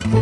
नमस्कार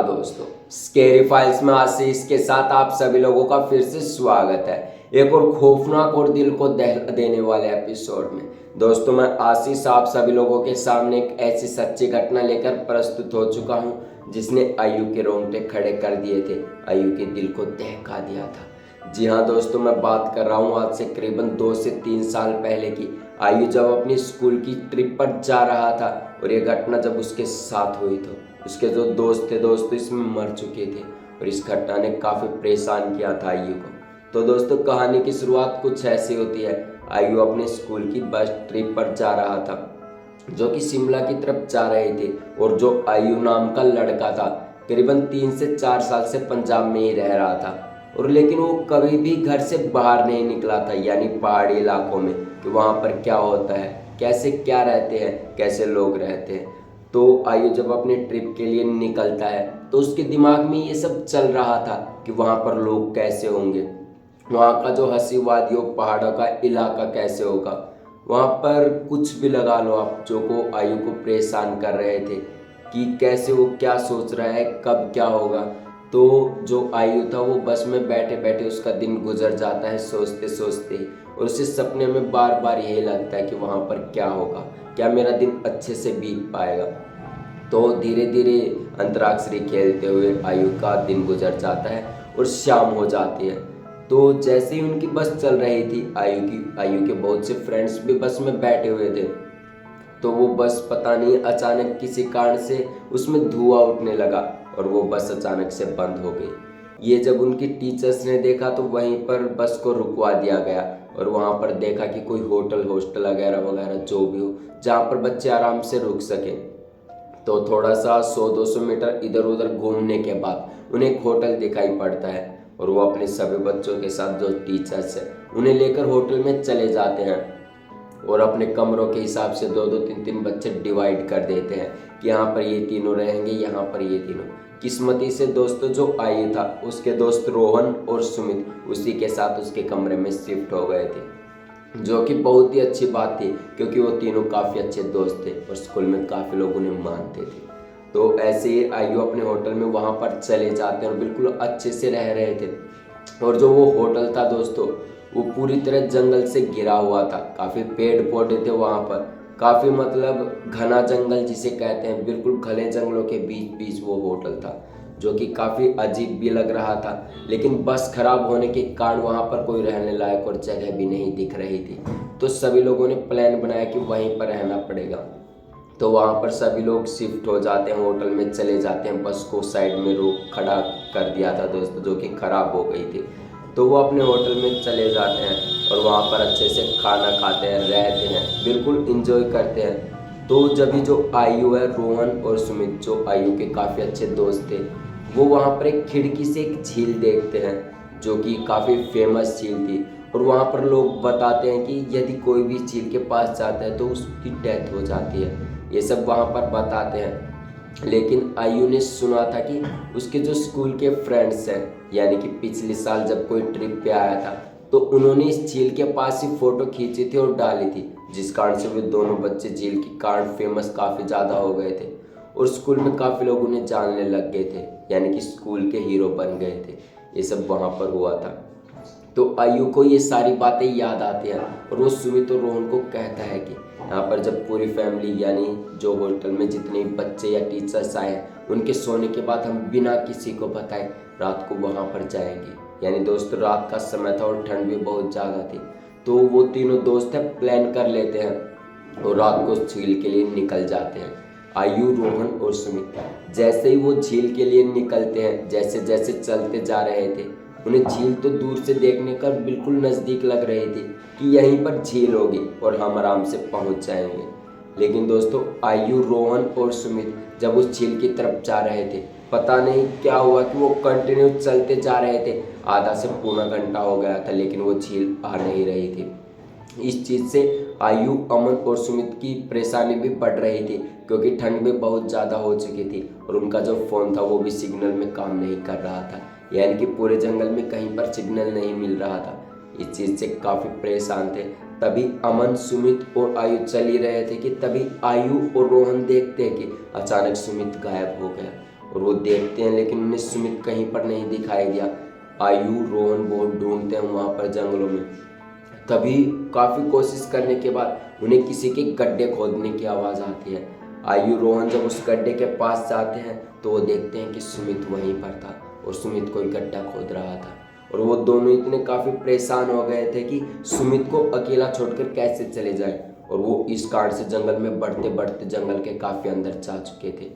दोस्तों, scary files में आशीष के साथ आप सभी लोगों का फिर से स्वागत है एक और खौफनाक और दिल को दहला देने वाले एपिसोड में। दोस्तों, मैं आशीष आप सभी लोगों के सामने एक ऐसी सच्ची घटना लेकर प्रस्तुत हो चुका हूं जिसने आयु के रोंगटे खड़े कर दिए थे, आयु के दिल को दहका दिया था। जी हाँ दोस्तों, मैं बात कर रहा हूँ आज से करीबन 2 से 3 साल पहले की। आयु जब अपनी स्कूल की ट्रिप पर जा रहा था और ये घटना जब उसके साथ हुई तो उसके जो दोस्त थे दोस्तों इसमें मर चुके थे और इस घटना ने काफ़ी परेशान किया था आयु को। तो दोस्तों, कहानी की शुरुआत कुछ ऐसी होती है। आयु अपने स्कूल की बस ट्रिप पर जा रहा था जो कि शिमला की तरफ जा रहे थे, और जो आयु नाम का लड़का था करीबन 3 से 4 साल से पंजाब में ही रह रहा था, और लेकिन वो कभी भी घर से बाहर नहीं निकला था, यानी पहाड़ी इलाकों में कि वहाँ पर क्या होता है, कैसे क्या रहते हैं, कैसे लोग रहते हैं। तो आयु जब अपने ट्रिप के लिए निकलता है तो उसके दिमाग में ये सब चल रहा था कि वहाँ पर लोग कैसे होंगे, वहाँ का जो हंसी वादियों पहाड़ों का इलाका कैसे होगा, वहाँ पर कुछ भी लगा लो आप, जो को आयु को परेशान कर रहे थे कि कैसे वो क्या सोच रहा है, कब क्या होगा। तो जो आयु था वो बस में बैठे बैठे उसका दिन गुजर जाता है सोचते सोचते ही, और उसे सपने में बार बार यही लगता है कि वहाँ पर क्या होगा, क्या मेरा दिन अच्छे से बीत पाएगा। तो धीरे धीरे अंतराक्षरी खेलते हुए आयु का दिन गुजर जाता है और शाम हो जाती है। तो जैसे ही उनकी बस चल रही थी, आयु के बहुत से फ्रेंड्स भी बस में बैठे हुए थे। तो वो बस पता नहीं अचानक किसी कारण से उसमें धुआं उठने लगा और वो बस अचानक से बंद हो गई। ये जब उनकी टीचर्स ने देखा तो वहीं पर बस को रुकवा दिया गया और वहाँ पर देखा कि कोई होटल हॉस्टल वगैरह वगैरह जो भी हो जहाँ पर बच्चे आराम से रुक सके। तो थोड़ा सा 100-200 मीटर इधर उधर घूमने के बाद उन्हें एक होटल दिखाई पड़ता है, और वो अपने सभी बच्चों के साथ जो टीचर्स हैं उन्हें लेकर होटल में चले जाते हैं और अपने कमरों के हिसाब से 2-2 3-3 बच्चे डिवाइड कर देते हैं कि यहाँ पर ये तीनों रहेंगे, यहाँ पर ये तीनों। किस्मती से दोस्तों जो आयु था उसके दोस्त रोहन और सुमित उसी के साथ उसके कमरे में शिफ्ट हो गए थे, जो कि बहुत ही अच्छी बात थी क्योंकि वो तीनों काफ़ी अच्छे दोस्त थे और स्कूल में काफ़ी लोग उन्हें मानते थे। तो ऐसे ही आयु अपने होटल में वहाँ पर चले जाते हैं और बिल्कुल अच्छे से रह रहे थे। और जो वो होटल था दोस्तों वो पूरी तरह जंगल से घिरा हुआ था, काफ़ी पेड़ पौधे थे वहाँ पर, काफ़ी मतलब घना जंगल जिसे कहते हैं, बिल्कुल घने जंगलों के बीच बीच वो होटल था, जो कि काफ़ी अजीब भी लग रहा था। लेकिन बस खराब होने के कारण वहाँ पर कोई रहने लायक और जगह भी नहीं दिख रही थी। तो सभी लोगों ने प्लान बनाया कि वहीं पर रहना पड़ेगा। तो वहाँ पर सभी लोग शिफ्ट हो जाते हैं, होटल में चले जाते हैं। बस को साइड में रोक खड़ा कर दिया था दोस्तों, जो कि ख़राब हो गई थी। तो वो अपने होटल में चले जाते हैं और वहाँ पर अच्छे से खाना खाते हैं, रहते हैं, बिल्कुल इंजॉय करते हैं। तो जब जो आयु है, रोहन और सुमित जो आयु के काफ़ी अच्छे दोस्त थे, वो वहाँ पर एक खिड़की से एक झील देखते हैं जो कि काफ़ी फेमस झील थी। और वहाँ पर लोग बताते हैं कि यदि कोई भी झील के पास जाता है तो उसकी डेथ हो जाती है, ये सब वहाँ पर बताते हैं। लेकिन आयु ने सुना था कि उसके जो स्कूल के फ्रेंड्स हैं, यानी कि पिछले साल जब कोई ट्रिप पे आया था तो उन्होंने इस झील के पास ही फ़ोटो खींची थी और डाली थी, जिस कारण से वे दोनों बच्चे झील के कारण फेमस काफ़ी ज़्यादा हो गए थे और स्कूल में काफ़ी लोग उन्हें जानने लग गए थे, यानी कि स्कूल के हीरो बन गए थे। ये सब वहाँ पर हुआ था। तो आयु को ये सारी बातें याद आती हैं और वो सुमित और रोहन को कहता है कि यहाँ पर जब पूरी फैमिली यानी जो होटल में जितने बच्चे या टीचर्स आए उनके सोने के बाद हम बिना किसी को बताए रात को वहाँ पर जाएंगे। यानी दोस्त रात का समय था और ठंड भी बहुत ज़्यादा थी। तो वो तीनों दोस्त है प्लान कर लेते हैं और रात को झील के लिए निकल जाते हैं। आयु, रोहन और सुमित जैसे ही वो झील के लिए निकलते हैं, जैसे जैसे चलते जा रहे थे उन्हें झील तो दूर से देखने का बिल्कुल नज़दीक लग रही थी कि यहीं पर झील होगी और हम आराम से पहुंच जाएंगे। लेकिन दोस्तों आयु, रोहन और सुमित जब उस झील की तरफ जा रहे थे, पता नहीं क्या हुआ कि वो कंटिन्यू चलते जा रहे थे। आधा से पौना घंटा हो गया था लेकिन वो झील आ नहीं रही थी। इस चीज़ से आयु, अमन और सुमित की परेशानी भी बढ़ रही थी क्योंकि ठंड भी बहुत ज़्यादा हो चुकी थी और उनका जो फ़ोन था वो भी सिग्नल में काम नहीं कर रहा था, यानी कि पूरे जंगल में कहीं पर सिग्नल नहीं मिल रहा था। इस चीज़ से काफ़ी परेशान थे। तभी अमन, सुमित और आयु चल ही रहे थे कि तभी आयु और रोहन देखते हैं कि अचानक सुमित गायब हो गया। और वो देखते हैं लेकिन उन्हें सुमित कहीं पर नहीं दिखाई दिया। आयु, रोहन बहुत ढूंढते हैं वहाँ पर जंगलों में। तभी काफ़ी कोशिश करने के बाद उन्हें किसी के गड्ढे खोदने की आवाज़ आती है। आयु, रोहन जब उस गड्ढे के पास जाते हैं तो वो देखते हैं कि सुमित वहीं पर था और सुमित कोई गड्ढा खोद रहा था। और वो दोनों इतने काफ़ी परेशान हो गए थे कि सुमित को अकेला छोड़कर कैसे चले जाए। और वो इस कारण से जंगल में बढ़ते बढ़ते जंगल के काफ़ी अंदर जा चुके थे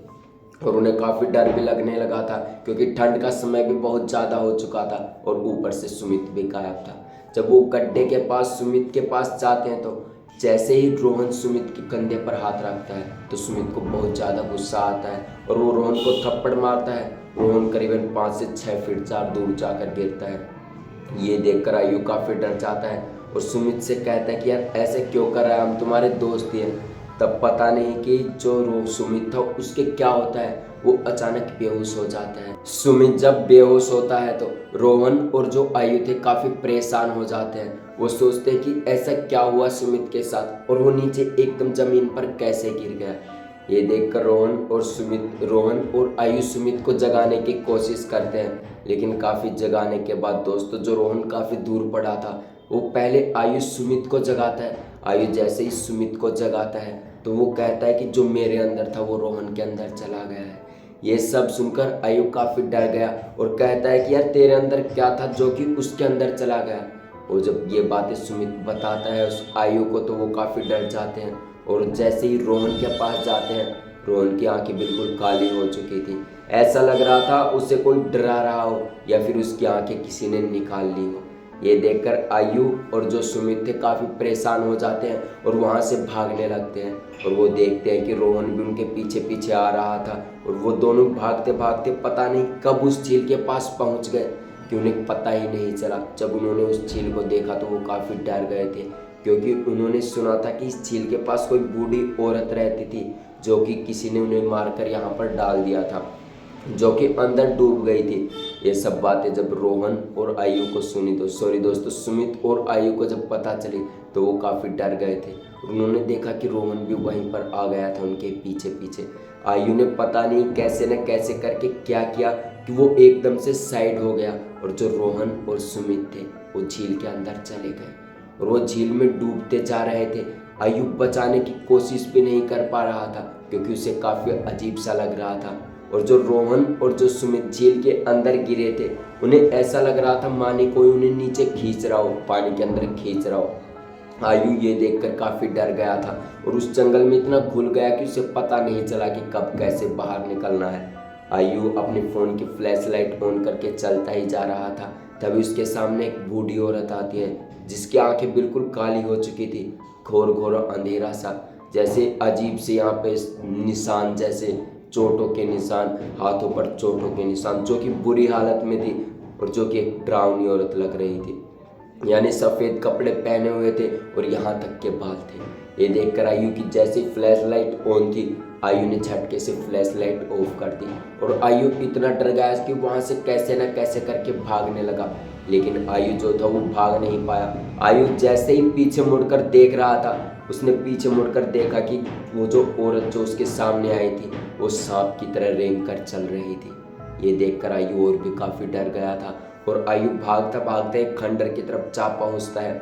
और उन्हें काफ़ी डर भी लगने लगा था क्योंकि ठंड का समय भी बहुत ज़्यादा हो चुका था और ऊपर से सुमित भी गायब था। जब वो गड्ढे के पास सुमित के पास जाते हैं तो जैसे ही रोहन सुमित के कंधे पर हाथ रखता है तो सुमित को बहुत ज़्यादा गुस्सा आता है और वो रोहन को थप्पड़ मारता है। रोहन करीबन 5 से 6 फीट दूर जाकर गिरता है। ये देखकर आयु काफ़ी डर जाता है और सुमित से कहता है कि यार ऐसे क्यों कर रहा है, हम तुम्हारे दोस्त ही हैं। तब पता नहीं कि जो सुमित था उसके क्या होता है, वो अचानक बेहोश हो जाता है। सुमित जब बेहोश होता है तो रोहन और जो आयु थे काफ़ी परेशान हो जाते हैं। वो सोचते हैं कि ऐसा क्या हुआ सुमित के साथ और वो नीचे एकदम ज़मीन पर कैसे गिर गया। ये देखकर रोहन और आयु सुमित को जगाने की कोशिश करते हैं, लेकिन काफ़ी जगाने के बाद दोस्तों जो रोहन काफ़ी दूर पड़ा था वो पहले आयु सुमित को जगाता है। आयु जैसे ही सुमित को जगाता है तो वो कहता है कि जो मेरे अंदर था वो रोहन के अंदर चला गया है। ये सब सुनकर आयु काफ़ी डर गया और कहता है कि यार तेरे अंदर क्या था जो कि उसके अंदर चला गया। और जब ये बातें सुमित बताता है उस आयु को तो वो काफ़ी डर जाते हैं और जैसे ही रोहन के पास जाते हैं रोहन की आंखें बिल्कुल काली हो चुकी थी। ऐसा लग रहा था उसे कोई डरा रहा हो या फिर उसकी आंखें किसी ने निकाल ली हो। ये देखकर आयु और जो सुमित थे काफ़ी परेशान हो जाते हैं और वहाँ से भागने लगते हैं और वो देखते हैं कि रोहन भी उनके पीछे पीछे आ रहा था और वो दोनों भागते भागते पता नहीं कब उस झील के पास पहुँच गए कि उन्हें पता ही नहीं चला। जब उन्होंने उस झील को देखा तो वो काफ़ी डर गए थे क्योंकि उन्होंने सुना था कि इस झील के पास कोई बूढ़ी औरत रहती थी जो कि किसी ने उन्हें मारकर यहाँ पर डाल दिया था, जो कि अंदर डूब गई थी। ये सब बातें जब रोहन और आयु को सुनी तो सुमित और आयु को जब पता चली तो वो काफ़ी डर गए थे। उन्होंने देखा कि रोहन भी वहीं पर आ गया था उनके पीछे पीछे। आयु ने पता नहीं कैसे न कैसे करके क्या किया कि वो एकदम से साइड हो गया और जो रोहन और सुमित थे वो झील के अंदर चले गए और वो झील में डूबते जा रहे थे। आयु बचाने की कोशिश भी नहीं कर पा रहा था क्योंकि उसे काफ़ी अजीब सा लग रहा था। और जो रोहन और जो सुमित झील के अंदर गिरे थे उन्हें ऐसा लग रहा था माने कोई उन्हें नीचे खींच रहा हो, पानी के अंदर खींच रहा हो। आयु ये देखकर काफ़ी डर गया था और उस जंगल में इतना घुल गया कि उसे पता नहीं चला कि कब कैसे बाहर निकलना है। आयु अपने फ़ोन की फ्लैश लाइट ऑन करके चलता ही जा रहा था। तभी उसके सामने एक बूढ़ी औरत आती है जिसकी आंखें बिल्कुल काली हो चुकी थी, घोर घोर अंधेरा सा, जैसे अजीब से यहाँ पे निशान, जैसे चोटों के निशान, हाथों पर चोटों के निशान, जो कि बुरी हालत में थी और जो कि एक डरावनी औरत लग रही थी। यानी सफ़ेद कपड़े पहने हुए थे और यहाँ तक के बाल थे। ये देखकर आयु की जैसी फ्लैश लाइट ऑन थी आयु ने झटके से फ्लैश लाइट ऑफ कर दी और आयु इतना डर गया कि वहाँ से कैसे न कैसे करके भागने लगा, लेकिन आयु जो था वो भाग नहीं पाया। आयु जैसे ही पीछे मुड़कर देख रहा था उसने पीछे मुड़कर देखा कि वो जो औरत जो उसके सामने आई थी वो सांप की तरह रेंग कर चल रही थी। ये देखकर आयु और भी काफ़ी डर गया था और आयु भागता भागता एक खंडर की तरफ जा पहुँचता है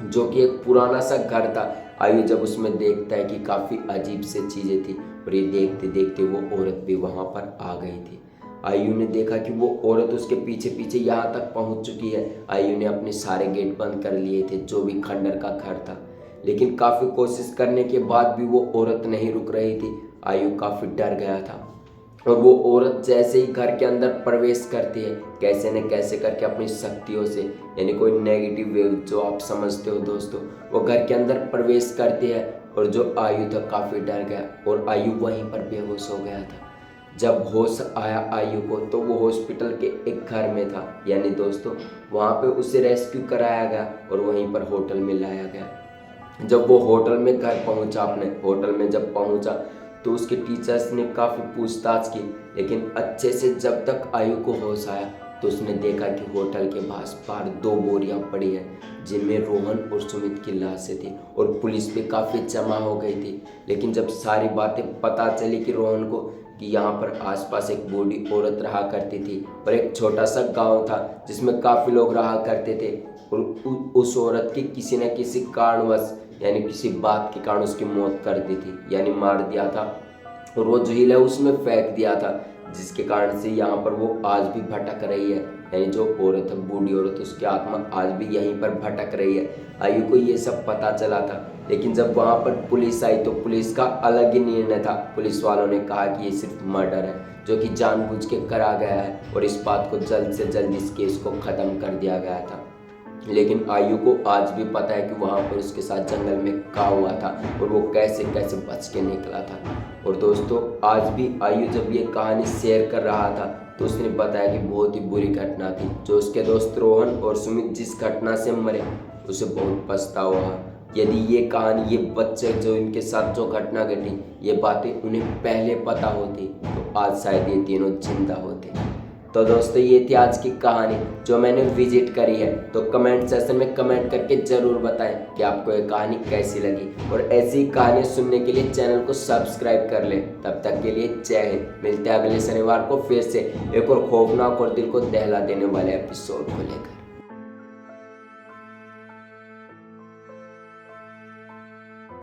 जो कि एक पुराना सा घर था। आयु जब उसमें देखता है कि काफ़ी अजीब से चीज़ें थी और ये देखते देखते वो औरत भी वहाँ पर आ गई थी। आयु ने देखा कि वो औरत उसके पीछे पीछे यहाँ तक पहुँच चुकी है। आयु ने अपने सारे गेट बंद कर लिए थे जो भी खंडर का घर था, लेकिन काफ़ी कोशिश करने के बाद भी वो औरत नहीं रुक रही थी। आयु काफ़ी डर गया था और वो औरत जैसे ही घर के अंदर प्रवेश करती है कैसे न कैसे करके अपनी शक्तियों से, यानी कोई नेगेटिव वेव जो आप समझते हो दोस्तों, वो घर के अंदर प्रवेश करती है और जो आयु था काफ़ी डर गया और आयु वहीं पर बेहोश हो गया था। जब होश आया आयु को तो वो हॉस्पिटल के एक घर में था, यानी दोस्तों वहाँ पे उसे रेस्क्यू कराया गया और वहीं पर होटल में लाया गया। जब वो होटल में घर पहुँचा, अपने होटल में जब पहुँचा तो उसके टीचर्स ने काफ़ी पूछताछ की, लेकिन अच्छे से जब तक आयु को होश आया तो उसने देखा कि होटल के बाहर 2 बोरियां पड़ी है जिनमें रोहन और सुमित की लाशें थी और पुलिस भी काफ़ी जमा हो गई थी। लेकिन जब सारी बातें पता चली कि रोहन को कि यहाँ पर आसपास एक बूढ़ी औरत रहा करती थी और एक छोटा सा गांव था जिसमें काफ़ी लोग रहा करते थे और उस औरत की किसी न किसी कारणवश यानी किसी बात के कारण उसकी मौत कर दी थी यानी मार दिया था और वो झील है उसमें फेंक दिया था, जिसके कारण से यहाँ पर वो आज भी भटक रही है। यानी जो औरत है, बूढ़ी औरत, उसकी आत्मा आज भी यहीं पर भटक रही है। आयु को ये सब पता चला था, लेकिन जब वहाँ पर पुलिस आई तो पुलिस का अलग ही निर्णय था। पुलिस वालों ने कहा कि ये सिर्फ मर्डर है जो कि जानबूझ के करा गया है और इस बात को जल्द से जल्द इस केस को ख़त्म कर दिया गया था। लेकिन आयु को आज भी पता है कि वहाँ पर उसके साथ जंगल में क्या हुआ था और वो कैसे कैसे बच के निकला था। और दोस्तों, आज भी आयु जब ये कहानी शेयर कर रहा था तो उसने बताया कि बहुत ही बुरी घटना थी। जो उसके दोस्त रोहन और सुमित जिस घटना से मरे उसे बहुत पछतावा हुआ। यदि ये कहानी, ये बच्चे जो इनके साथ जो घटना घटी, ये बातें उन्हें पहले पता होती तो आज शायद ये तीनों जिंदा होते। तो दोस्तों, ये थी आज की कहानी जो मैंने विजिट करी है। तो कमेंट सेक्शन में कमेंट करके ज़रूर बताएं कि आपको ये कहानी कैसी लगी और ऐसी कहानियाँ सुनने के लिए चैनल को सब्सक्राइब कर लें। तब तक के लिए जय हिंद। मिलते हैं अगले शनिवार को फिर से एक और खौफनाक और दिल को दहला देने वाले एपिसोड को लेकर।